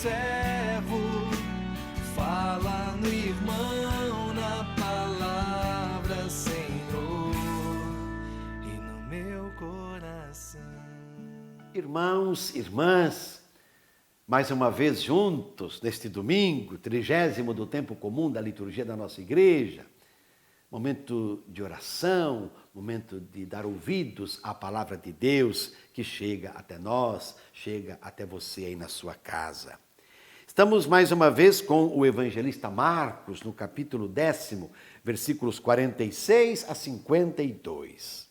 servo, fala no irmão, na palavra, Senhor, e no meu coração. Irmãos, irmãs, mais uma vez juntos neste domingo, 30º do tempo comum da liturgia da nossa igreja, momento de oração, momento de dar ouvidos à palavra de Deus que chega até nós, chega até você aí na sua casa. Estamos mais uma vez com o evangelista Marcos, no capítulo 10, versículos 46 a 52.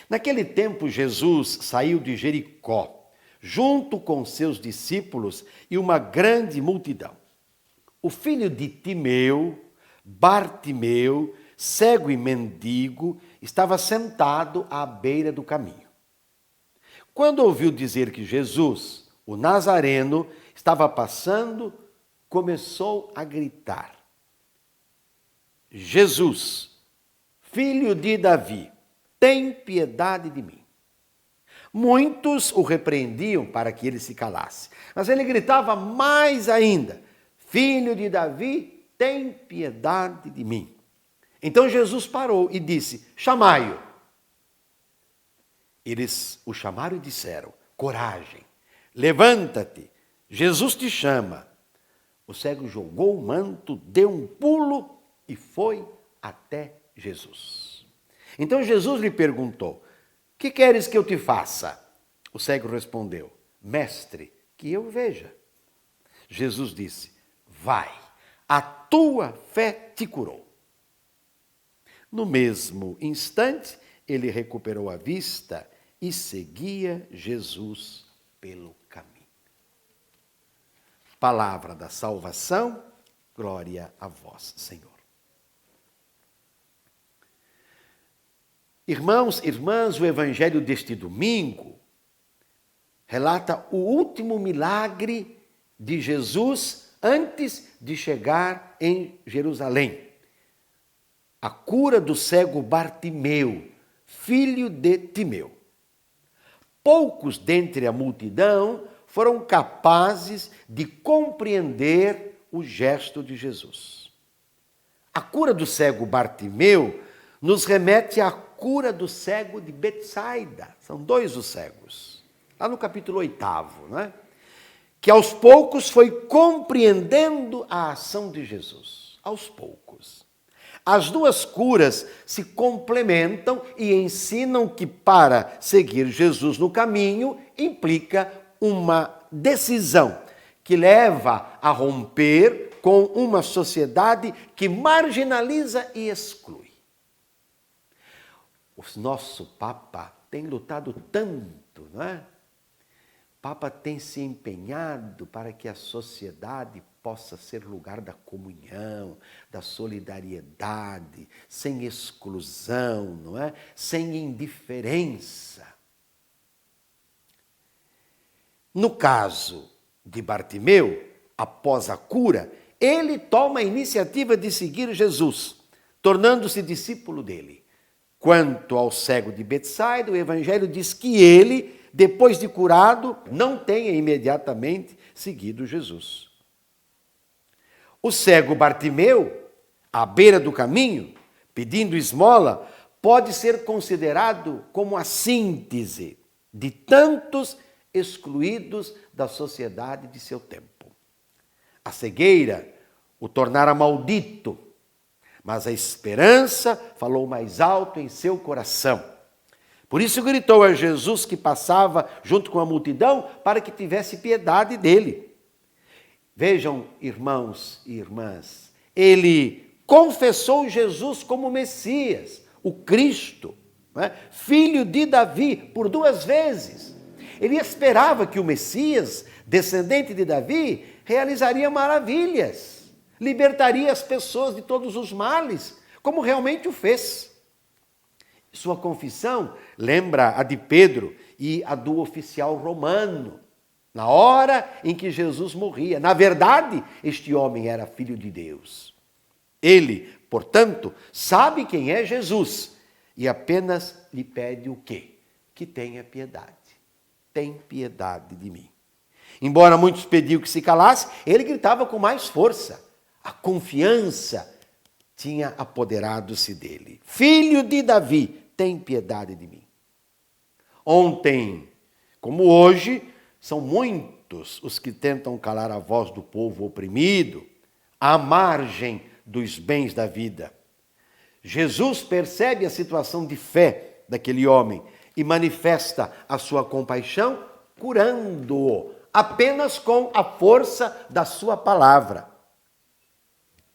Naquele tempo, Jesus saiu de Jericó, junto com seus discípulos e uma grande multidão. O filho de Timeu, Bartimeu, cego e mendigo, estava sentado à beira do caminho. Quando ouviu dizer que Jesus, o Nazareno, estava passando, começou a gritar: Jesus, filho de Davi, tem piedade de mim. Muitos o repreendiam para que ele se calasse, mas ele gritava mais ainda: Filho de Davi, tem piedade de mim. Então Jesus parou e disse: chamai-o. Eles o chamaram e disseram: coragem, levanta-te, Jesus te chama. O cego jogou o manto, deu um pulo e foi até Jesus. Então Jesus lhe perguntou: que queres que eu te faça? O cego respondeu: mestre, que eu veja. Jesus disse: vai, a tua fé te curou. No mesmo instante, ele recuperou a vista e seguia Jesus pelo caminho. Palavra da salvação, glória a vós, Senhor. Irmãos, irmãs, o evangelho deste domingo relata o último milagre de Jesus antes de chegar em Jerusalém. A cura do cego Bartimeu, filho de Timeu. Poucos dentre a multidão foram capazes de compreender o gesto de Jesus. A cura do cego Bartimeu nos remete à cura do cego de Betsaida. São dois os cegos. Lá no capítulo 8, né? Que aos poucos foi compreendendo a ação de Jesus. Aos poucos. As duas curas se complementam e ensinam que para seguir Jesus no caminho implica uma decisão que leva a romper com uma sociedade que marginaliza e exclui. O nosso Papa tem lutado tanto, não é? O Papa tem se empenhado para que a sociedade possa ser lugar da comunhão, da solidariedade, sem exclusão, não é? Sem indiferença. No caso de Bartimeu, após a cura, ele toma a iniciativa de seguir Jesus, tornando-se discípulo dele. Quanto ao cego de Betsaida, o evangelho diz que ele, depois de curado, não tenha imediatamente seguido Jesus. O cego Bartimeu, à beira do caminho, pedindo esmola, pode ser considerado como a síntese de tantos excluídos da sociedade de seu tempo. A cegueira o tornara maldito, mas a esperança falou mais alto em seu coração. Por isso gritou a Jesus que passava junto com a multidão para que tivesse piedade dele. Vejam, irmãos e irmãs, ele confessou Jesus como Messias, o Cristo, né? Filho de Davi, por 2 vezes. Ele esperava que o Messias, descendente de Davi, realizaria maravilhas, libertaria as pessoas de todos os males, como realmente o fez. Sua confissão lembra a de Pedro e a do oficial romano, na hora em que Jesus morria. Na verdade, este homem era filho de Deus. Ele, portanto, sabe quem é Jesus e apenas lhe pede o quê? Que tenha piedade. Tem piedade de mim. Embora muitos pediam que se calasse, ele gritava com mais força. A confiança tinha apoderado-se dele. Filho de Davi, tem piedade de mim. Ontem, como hoje, são muitos os que tentam calar a voz do povo oprimido, à margem dos bens da vida. Jesus percebe a situação de fé daquele homem e manifesta a sua compaixão, curando-o apenas com a força da sua palavra.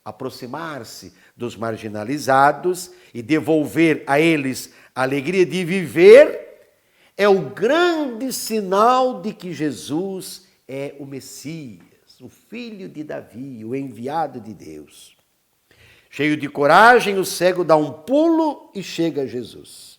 Aproximar-se dos marginalizados e devolver a eles a alegria de viver é o grande sinal de que Jesus é o Messias, o filho de Davi, o enviado de Deus. Cheio de coragem, o cego dá um pulo e chega a Jesus.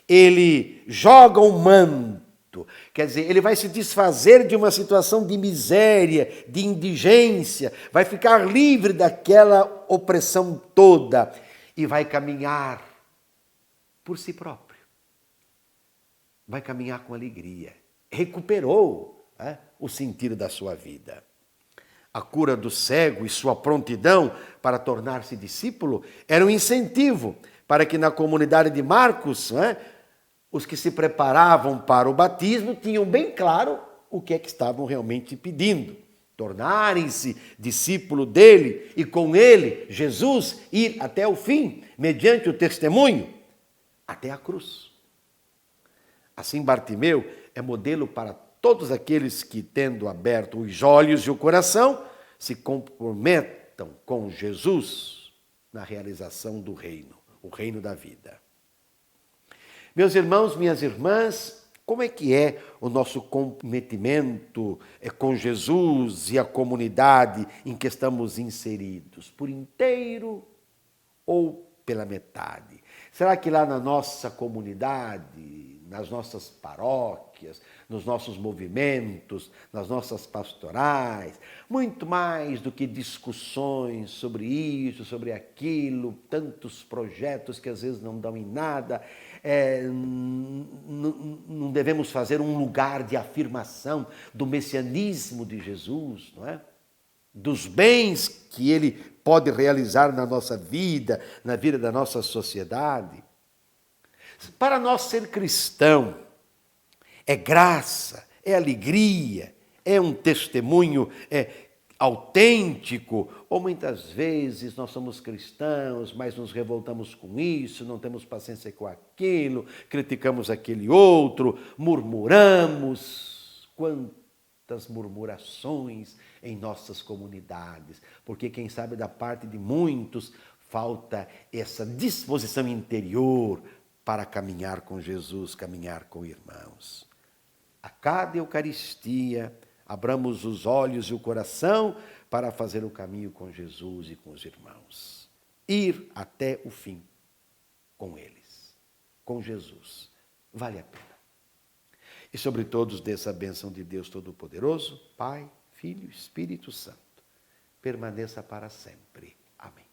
Ele joga um manto, quer dizer, ele vai se desfazer de uma situação de miséria, de indigência, vai ficar livre daquela opressão toda e vai caminhar por si próprio. Vai caminhar com alegria. Recuperou o sentido da sua vida. A cura do cego e sua prontidão para tornar-se discípulo era um incentivo para que na comunidade de Marcos, os que se preparavam para o batismo tinham bem claro o que é que estavam realmente pedindo. Tornarem-se discípulo dele e com ele, Jesus, ir até o fim, mediante o testemunho, até a cruz. Assim, Bartimeu é modelo para todos aqueles que, tendo aberto os olhos e o coração, se comprometam com Jesus na realização do reino, o reino da vida. Meus irmãos, minhas irmãs, como é que é o nosso comprometimento com Jesus e a comunidade em que estamos inseridos? Por inteiro ou pela metade? Será que lá na nossa comunidade, nas nossas paróquias, nos nossos movimentos, nas nossas pastorais, muito mais do que discussões sobre isso, sobre aquilo, tantos projetos que às vezes não dão em nada, não devemos fazer um lugar de afirmação do messianismo de Jesus, não é? Dos bens que ele pode realizar na nossa vida, na vida da nossa sociedade. Para nós ser cristão, é graça, é alegria, é um testemunho autêntico, ou muitas vezes nós somos cristãos, mas nos revoltamos com isso, não temos paciência com aquilo, criticamos aquele outro, murmuramos. Quantas murmurações em nossas comunidades, porque quem sabe da parte de muitos falta essa disposição interior para caminhar com Jesus, caminhar com irmãos. A cada Eucaristia, abramos os olhos e o coração para fazer o caminho com Jesus e com os irmãos. Ir até o fim com eles, com Jesus. Vale a pena. E sobre todos dessa bênção de Deus Todo-Poderoso, Pai, Filho e Espírito Santo, permaneça para sempre. Amém.